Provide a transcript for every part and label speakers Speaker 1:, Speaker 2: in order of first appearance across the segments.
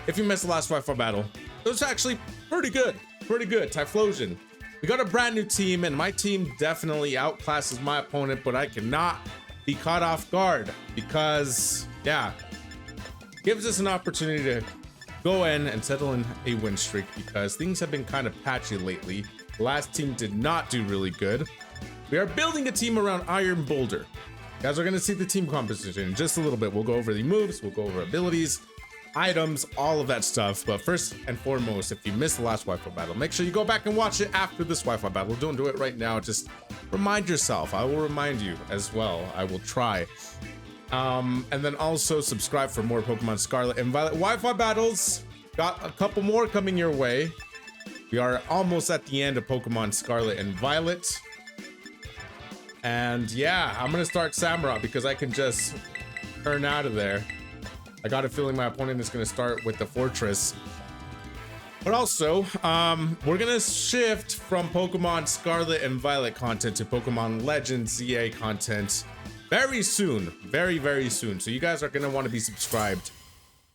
Speaker 1: if you missed the last Wi-Fi battle, it was actually pretty good. Pretty good. Typhlosion. We got a brand new team, and my team definitely outclasses my opponent, but I cannot be caught off guard because, yeah, gives us an opportunity to go in and settle in a win streak because things have been kind of patchy lately. The last team did not do really good. We are building a team around Iron Boulder. You guys are going to see the team composition in just a little bit. We'll go over the moves, we'll go over abilities, items, all of that stuff. But first and foremost, if you missed the last Wi-Fi battle, make sure you go back and watch it after this Wi-Fi battle. Don't do it right now. Just remind yourself. I will remind you as well. I will try. And then also subscribe for more Pokemon Scarlet and Violet Wi-Fi battles. Got a couple more coming your way. We are almost at the end of Pokemon Scarlet and Violet. And yeah, I'm gonna start Samurott because I can just turn out of there. I got a feeling my opponent is gonna start with the Fortress. But also, we're gonna shift from Pokemon Scarlet and Violet content to Pokemon Legends ZA content very soon, very soon. So you guys are gonna want to be subscribed.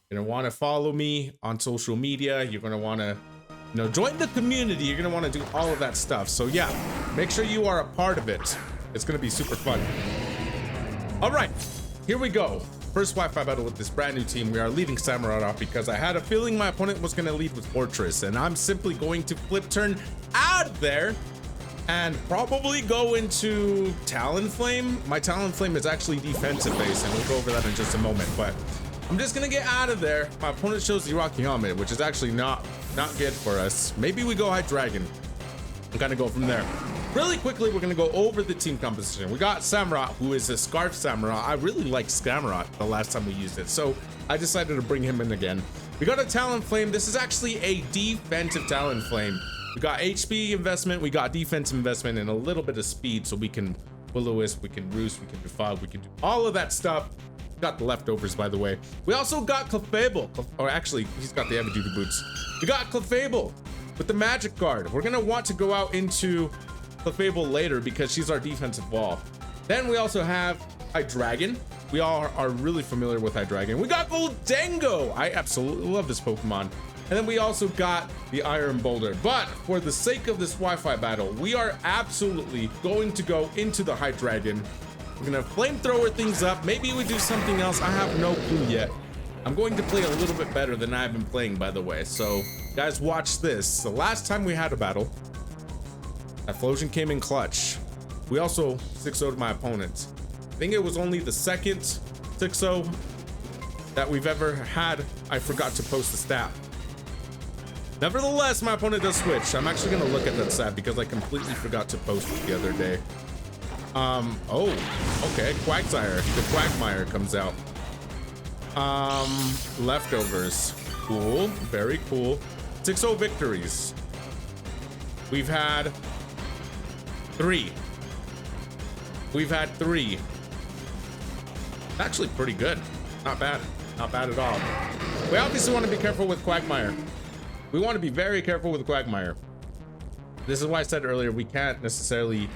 Speaker 1: You're gonna want to follow me on social media. You're gonna want to, join the community. You're gonna want to do all of that stuff. So yeah, make sure you are a part of it. It's gonna be super fun. All right, here we go. First Wi-Fi battle with this brand new team. We are leading Samurott off because I had a feeling my opponent was gonna lead with Fortress, and I'm simply going to flip turn out there and probably go into Talonflame. My Talonflame is actually defensive based, and we'll go over that in just a moment, but I'm just gonna get out of there. My opponent shows the Rocky Helmet, which is actually not good for us. Maybe we go High Dragon. I'm gonna go from there. Really quickly, we're gonna go over the team composition. We got Samurott, who is a Scarf Samurott. I really liked Samurott the last time we used it, so I decided to bring him in again. We got a Talonflame. This is actually a defensive Talonflame. We got HP investment, we got defense investment, and a little bit of speed, so we can Will-O-Wisp, we can Roost, we can do Fog, we can do all of that stuff. Got the leftovers, by the way. We also got Clefable, or actually, he's got the heavy duty boots. We got Clefable with the Magic Guard. We're gonna want to go out into Clefable later because she's our defensive wall. Then we also have Hydreigon. We all are really familiar with Hydreigon. We got Goldengo. I absolutely love this Pokemon. And then we also got the Iron Boulder. But for the sake of this Wi-Fi battle, we are absolutely going to go into the Hydreigon. We're gonna flamethrower things up. Maybe we do something else. I have no clue yet. I'm going to play a little bit better than I've been playing, by the way. So guys, watch this. The last time we had a battle, Typhlosion came in clutch. We also 6-0'd my opponent. I think it was only the second 6-0 that we've ever had. I forgot to post the stat. Nevertheless, my opponent does switch. I'm actually gonna look at that stat because I completely forgot to post it the other day. Oh, okay, Quagsire, the Quagmire comes out. Leftovers, cool, very cool. 6-0 victories. We've had 3. We've had 3. Actually pretty good. Not bad at all. We obviously want to be careful with Quagmire. We want to be very careful with Quagmire. This is why I said earlier, we can't necessarily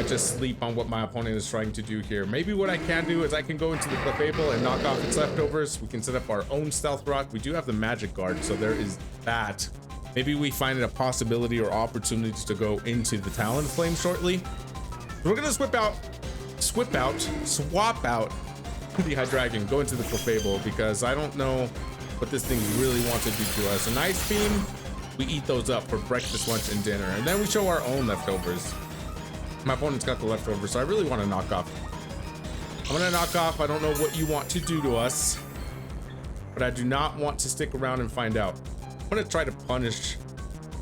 Speaker 1: just sleep on what my opponent is trying to do here. Maybe what I can do is I can go into the Clefable and knock off its leftovers. We can set up our own Stealth Rock. We do have the Magic Guard, so there is that. Maybe we find it a possibility or opportunity to go into the Talonflame shortly. We're gonna swap out the Hydreigon, go into the Clefable because I don't know what this thing really wants to do to us. An Ice Beam, we eat those up for breakfast, lunch, and dinner, and then we show our own leftovers. My opponent's got the leftovers, so I really want to knock off. I'm gonna knock off. I don't know what you want to do to us, but I do not want to stick around and find out. I'm gonna try to punish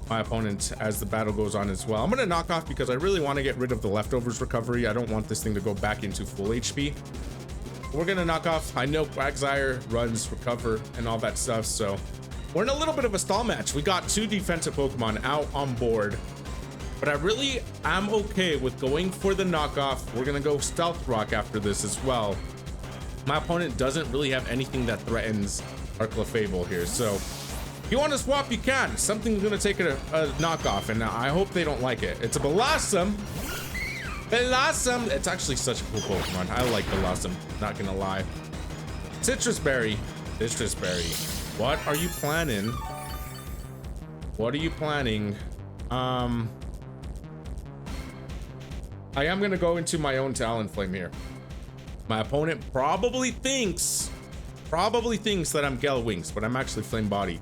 Speaker 1: my opponent as the battle goes on as well. I'm gonna knock off because I really want to get rid of the leftovers recovery. I don't want this thing to go back into full HP. We're gonna knock off. I know Quagsire runs recover and all that stuff, so we're in a little bit of a stall match. We got 2 defensive Pokemon out on board, but I really am okay with going for the knockoff. We're gonna go Stealth Rock after this as well. My opponent doesn't really have anything that threatens our Clefable here, so if you want to swap, you can. Something's gonna take a knockoff, and I hope they don't like it. It's a Blossom. Blossom. It's actually such a cool Pokemon. I like Blossom, not gonna lie. Citrus Berry. What are you planning? What are you planning? I am gonna go into my own Talonflame here. My opponent probably thinks that I'm Gale Wings, but I'm actually Flame Body.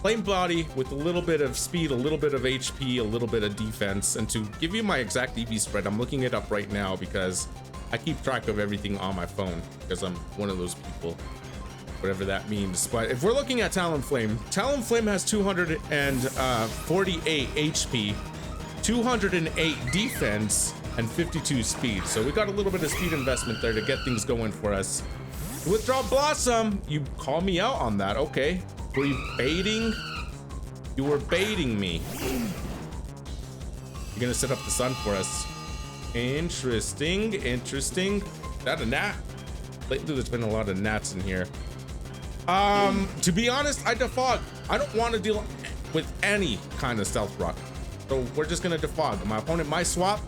Speaker 1: Flame Body with a little bit of speed, a little bit of HP, a little bit of defense. And to give you my exact EV spread, I'm looking it up right now because I keep track of everything on my phone because I'm one of those people, whatever that means. But if we're looking at Talonflame, Talonflame has 248 HP, 208 defense, and 52 speed. So we got a little bit of speed investment there to get things going for us. Withdraw Blossom, you call me out on that. Okay, were you baiting? You were baiting me. You're gonna set up the sun for us. Interesting, interesting. Is that a gnat? Lately there's been a lot of gnats in here. To be honest, I defog. I don't want to deal with any kind of stealth rock, so we're just gonna defog. My opponent might swap.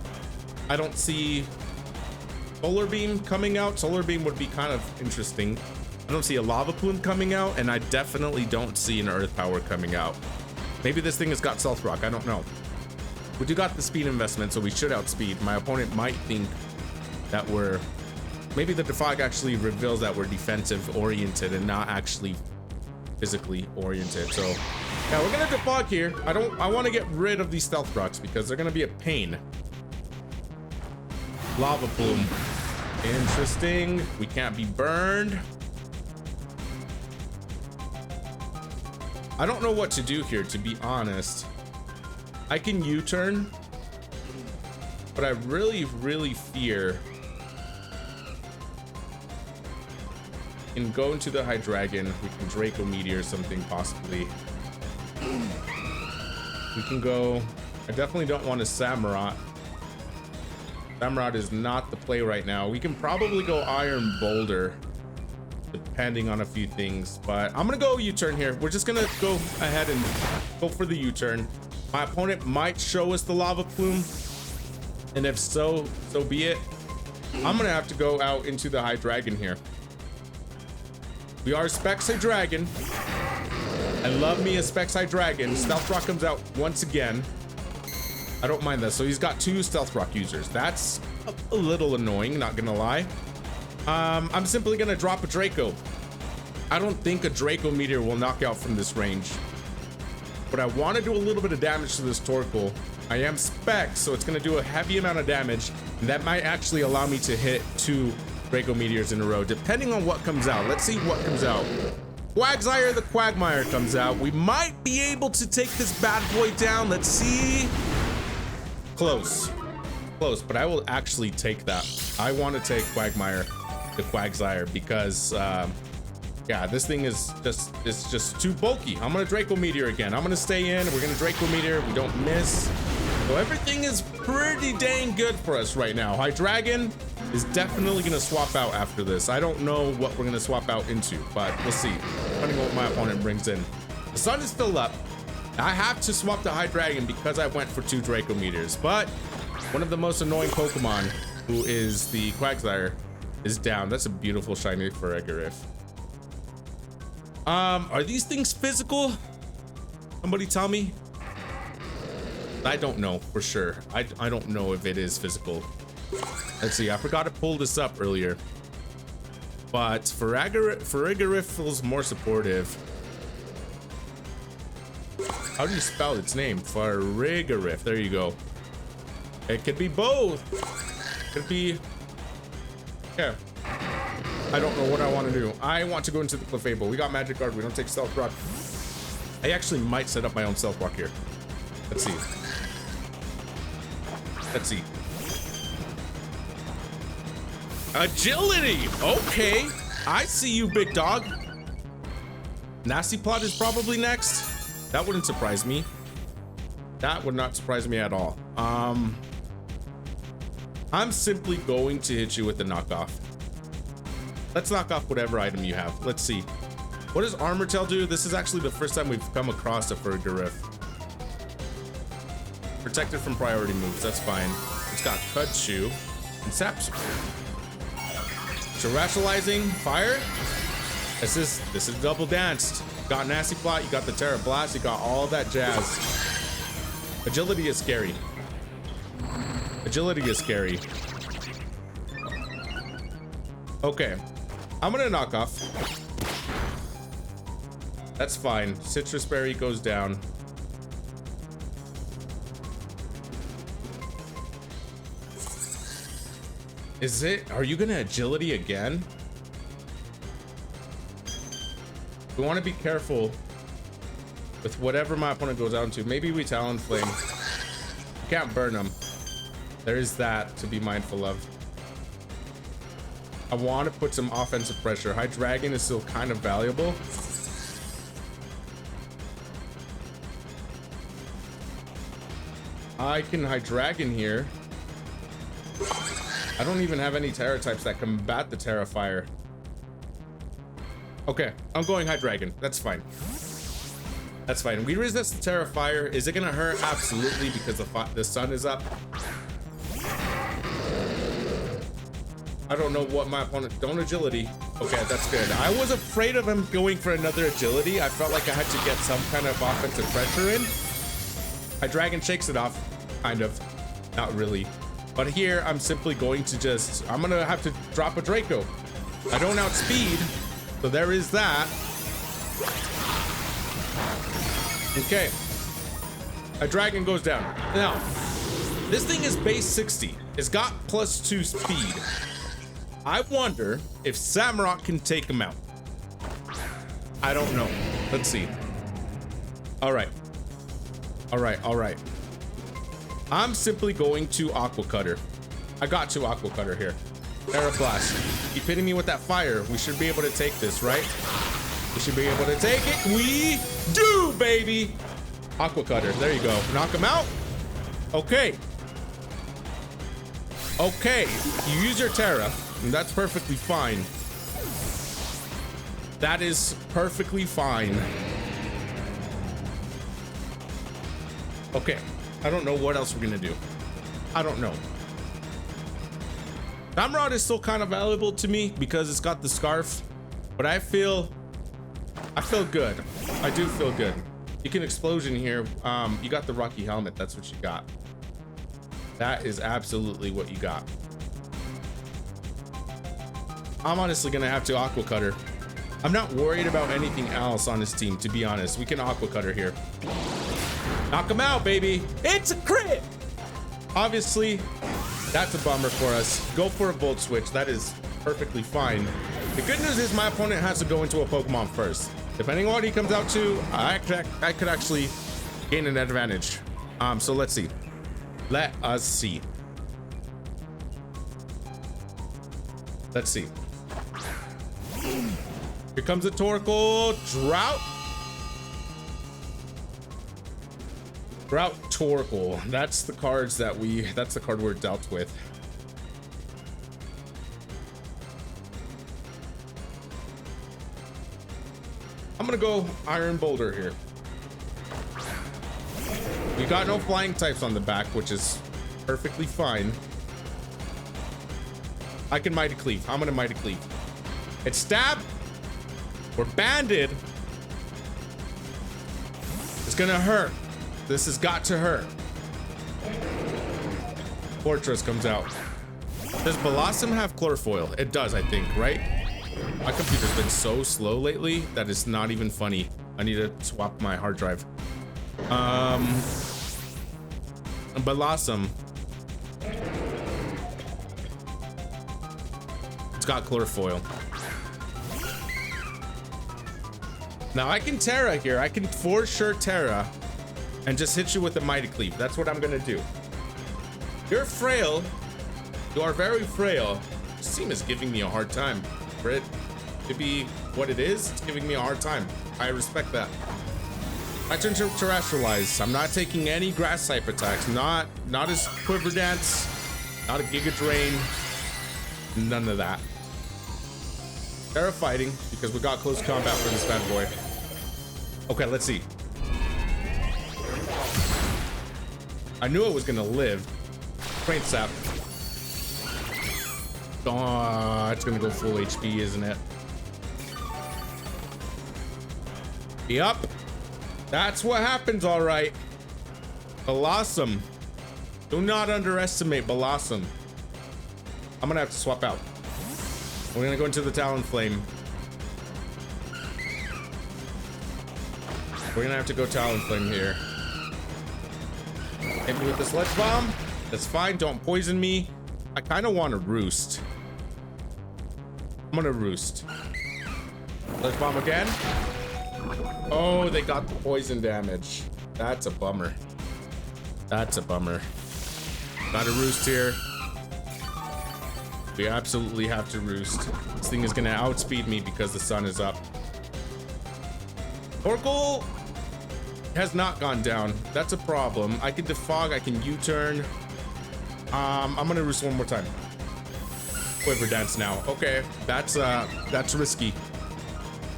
Speaker 1: I don't see Solar Beam coming out. Solar Beam would be kind of interesting. I don't see a Lava Plume coming out, and I definitely don't see an Earth Power coming out. Maybe this thing has got Stealth Rock. I don't know. We do got the speed investment, so we should outspeed. My opponent might think that we're... Maybe the defog actually reveals that we're defensive oriented and not actually physically oriented. So yeah, we're gonna defog here. I want to get rid of these Stealth Rocks because they're gonna be a pain. Lava Plume. Interesting. We can't be burned. I don't know what to do here, to be honest. I can U-turn, but I really fear and go into the Hydreigon. We can Draco Meteor something possibly. We can go. I definitely don't want a Samurott. Samurott is not the play right now. We can probably go Iron Boulder, depending on a few things, but I'm gonna go U-turn here. We're just gonna go ahead and go for the U-turn. My opponent might show us the Lava Plume, and if so be it. I'm gonna have to go out into the Hydreigon here. We are Specs Hydreigon. I love me a Specs Hydreigon. Stealth Rock comes out once again. I don't mind that. So he's got 2 Stealth Rock users. That's a little annoying, not gonna lie. I'm simply gonna drop a Draco. I don't think a Draco Meteor will knock out from this range, but I want to do a little bit of damage to this Torkoal. I am Specs, so it's gonna do a heavy amount of damage, and that might actually allow me to hit 2 Draco Meteors in a row, depending on what comes out. Let's see what comes out. Quagsire the Quagmire comes out. We might be able to take this bad boy down. Let's see. Close, but I will actually take that. I want to take Quagmire the Quagsire because yeah, this thing is just too bulky. I'm gonna Draco Meteor again. I'm gonna stay in. We're gonna Draco Meteor. We don't miss. So everything is pretty dang good for us right now. Hydreigon is definitely gonna swap out after this. I don't know what we're gonna swap out into, but we'll see, depending on what my opponent brings in. The sun is still up. I have to swap the Hydreigon because I went for 2 Draco Meteors, but one of the most annoying Pokemon, who is the Quagsire, is down. That's a beautiful shiny Farigiraf. Are these things physical? Somebody tell me. I don't know for sure. I don't know if it is physical. Let's see. I forgot to pull this up earlier, but Farigiraf feels more supportive. How do you spell its name? Farigiraf. There you go. It could be both. Could be. Yeah. I don't know what I want to do. I want to go into the Clefable. We got Magic Guard. We don't take Stealth Rock. I actually might set up my own Stealth Rock here. Let's see. Let's see. Agility. Okay. I see you, big dog. Nasty Plot is probably next. That wouldn't surprise me. That would not surprise me at all. I'm simply going to hit you with the knockoff. Let's knock off whatever item you have. Let's see. What does Armor Tail do? This is actually the first time we've come across a Farigiraf. Protected from priority moves. That's fine. It's got Cut Shoe and Sap Spray. Terrestrializing Fire. This is double danced. You got nasty plot, you got the Tera blast, you got all that jazz. Agility is scary. Agility is scary. Okay, I'm gonna knock off. That's fine. Citrus berry goes down. Is it? Are you gonna agility again? We want to be careful with whatever my opponent goes down to. Maybe we Talon Flame. You can't burn them. There is that to be mindful of. I want to put some offensive pressure. High Dragon is still kind of valuable. I can High Dragon here. I don't even have any Tera types that combat the Tera Fire. Okay, I'm going High Dragon. That's fine. That's fine. We resist the Tera Fire. Is it gonna hurt? Absolutely, because the sun is up. I don't know what my opponent. Don't agility. Okay, that's good. I was afraid of him going for another agility. I felt like I had to get some kind of offensive pressure in. High Dragon shakes it off, kind of. Not really. But here, I'm simply going to just. I'm gonna have to drop a Draco. I don't outspeed. So there is that. Okay. A dragon goes down. Now, this thing is base 60. It's got +2 speed. I wonder if Samrock can take him out. I don't know. Let's see. All right. All right. All right. I'm simply going to Aqua Cutter. I got to Aqua Cutter here. Tera Blast. Keep hitting me with that fire. We should be able to take this, right? We should be able to take it. We do, baby. Aqua Cutter. There you go. Knock him out. Okay. Okay. You use your Tera, and that's perfectly fine. That is perfectly fine. Okay. I don't know what else we're gonna do. I don't know. Ramrod is still kind of valuable to me because it's got the scarf, but I feel good. I do feel good. You can explosion here. You got the Rocky helmet. That's what you got. That is absolutely what you got. I'm honestly gonna have to Aqua Cutter. I'm not worried about anything else on this team, to be honest. We can Aqua Cutter here. Knock him out, baby. It's a crit. Obviously, that's a bummer for us. Go for a Volt Switch. That is perfectly fine. The good news is my opponent has to go into a Pokemon first. Depending on what he comes out to, I could actually gain an advantage. So let's see. Let us see. Let's see. Here comes a Torkoal. Drought. Drought Torkoal. That's the cards that that's the card we're dealt with. I'm gonna go Iron Boulder here. We got no flying types on the back, which is perfectly fine. I can Mighty Cleave. I'm gonna Mighty Cleave. It's stab. We're banded. It's gonna hurt. This has got to hurt. Fortress comes out. Does Blossom have Chlorofoil? It does, I think, right? My computer's been so slow lately that it's not even funny. I need to swap my hard drive. Blossom. It's got Chlorofoil. Now I can Tera here. I can for sure Tera and just hit you with a Mighty Cleave. That's what I'm gonna do. You're frail. You are very frail. This team is giving me a hard time. For it to be what it is, it's giving me a hard time. I respect that. I turn to Terrestrialize. I'm not taking any grass type attacks. Not as Quiver Dance. Not a Giga Drain. None of that. Tera fighting because we got close combat for this bad boy. Okay, let's see. I knew it was gonna live. Train Sap. Oh, it's gonna go full HP, isn't it? Yup. That's what happens, all right. Blossom. Do not underestimate Blossom. I'm gonna have to swap out. We're gonna go into the Talonflame. We're gonna have to go Talonflame here. Hit me with the Sludge Bomb. That's fine. Don't poison me. I kind of want to roost. I'm gonna roost. Sludge Bomb again. Oh, they got the poison damage. That's a bummer. That's a bummer. Gotta roost here. We absolutely have to roost. This thing is gonna outspeed me because the sun is up. Torkoal has not gone down. That's a problem. I can defog, I can U-turn. I'm gonna roost one more time. Quiver Dance now. Okay, that's risky.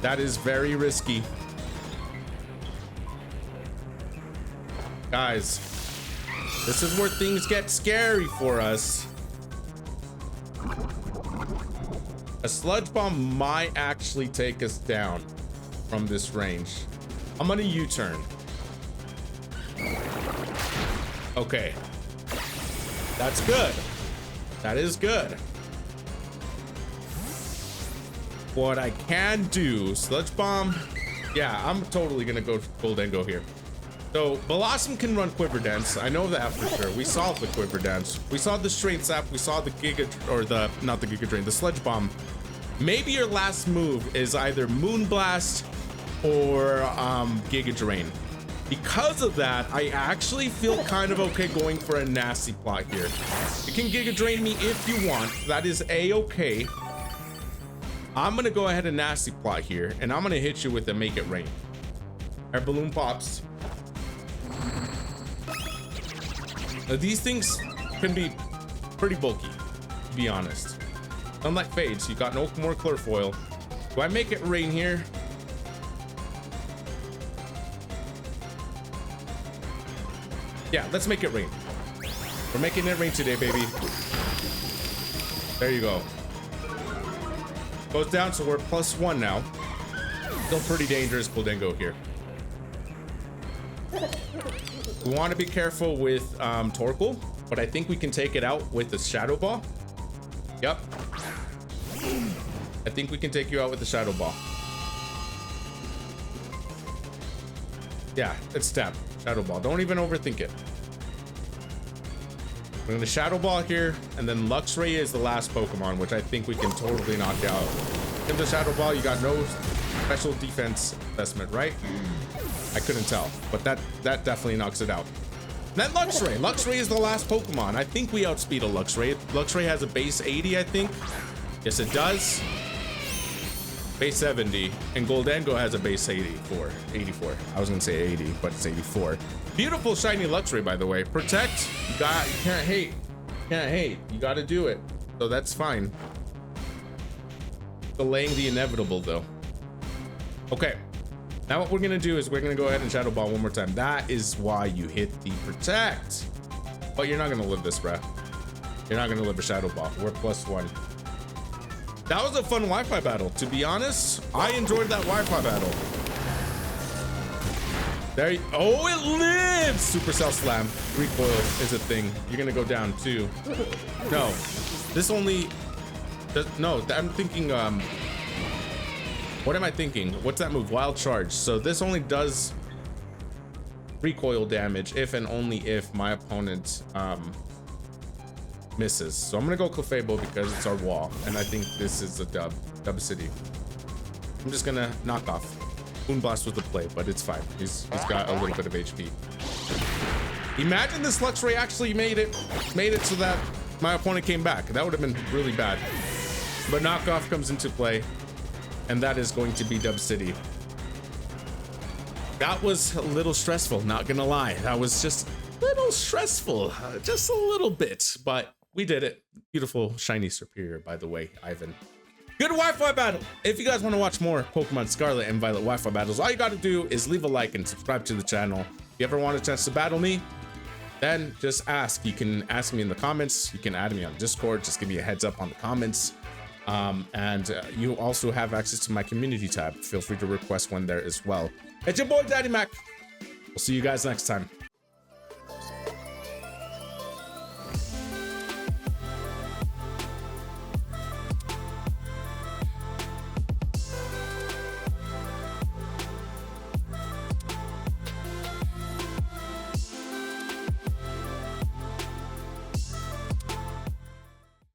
Speaker 1: That is very risky. Guys, this is where things get scary for us. A Sludge Bomb might actually take us down from this range. I'm gonna U-turn. Okay. That's good. That is good. What I can do, Sludge Bomb. Yeah, I'm totally gonna go Goldengo here. So Blossom can run Quiver Dance. I know that for sure. We saw the Quiver Dance. We saw the Straight Zap. We saw the not the Giga Drain, the Sludge Bomb. Maybe your last move is either Moonblast or Giga Drain. Because of that, I actually feel kind of okay going for a nasty plot here. You can Giga Drain me if you want. That is a-okay. I'm gonna go ahead and nasty plot here, and I'm gonna hit you with a Make It Rain. Our balloon pops. Now, these things can be pretty bulky, to be honest. Unlike Fades, you got no more Chlorofoil. Do I Make It Rain here? Yeah, let's make it rain. We're making it rain today, baby. There you go. Goes down, so we're +1 now. Still pretty dangerous Goldengo here. We want to be careful with Torkoal, but I think we can take it out with the Shadow Ball. Yep. I think we can take you out with the Shadow Ball. Yeah, it's stab. Shadow Ball. Don't even overthink it. We're gonna Shadow Ball here, and then Luxray is the last Pokemon, which I think we can totally knock out. In the Shadow Ball, you got no special defense assessment, right? I couldn't tell, but that definitely knocks it out. Then Luxray. Luxray is the last Pokemon. I think we outspeed a Luxray. Luxray has a base 80, I think. Yes, it does. Base 70, and Goldengo has a base 84. I was gonna say 80, but it's 84. Beautiful shiny Luxray, by the way. Protect. You can't hate. Can't hate. You got to do it. So that's fine. Delaying the inevitable, though. Okay. Now what we're gonna do is we're gonna go ahead and Shadow Ball one more time. That is why you hit the Protect. But you're not gonna live this, bruh. You're not gonna live a Shadow Ball. We're +1. That was a fun Wi-Fi battle. To be honest, I enjoyed that Wi-Fi battle. Oh, it lives! Supercell Slam. Recoil is a thing. You're gonna go down too. No, this only. No, I'm thinking. What am I thinking? What's that move? Wild Charge. So this only does recoil damage if and only if my opponent misses. So I'm gonna go Clefable because it's our wall, and I think this is a dub city. I'm just gonna knock off. Moonblast was the play, but it's fine. He's got a little bit of HP. Imagine this Luxray actually made it so that my opponent came back. That would have been really bad. But knockoff comes into play, and that is going to be Dub City. That was a little stressful, not gonna lie. That was just a little stressful, just a little bit, but we did it. Beautiful shiny Superior, by the way, Ivan. Good Wi-Fi battle. If you guys want to watch more Pokemon Scarlet and Violet Wi-Fi battles, all you got to do is leave a like and subscribe to the channel. If you ever want a chance to battle me, then just ask. You can ask me in the comments. You can add me on Discord. Just give me a heads up on the comments. And you also have access to my community tab. Feel free to request one there as well. It's your boy Daddymac. We'll see you guys next time.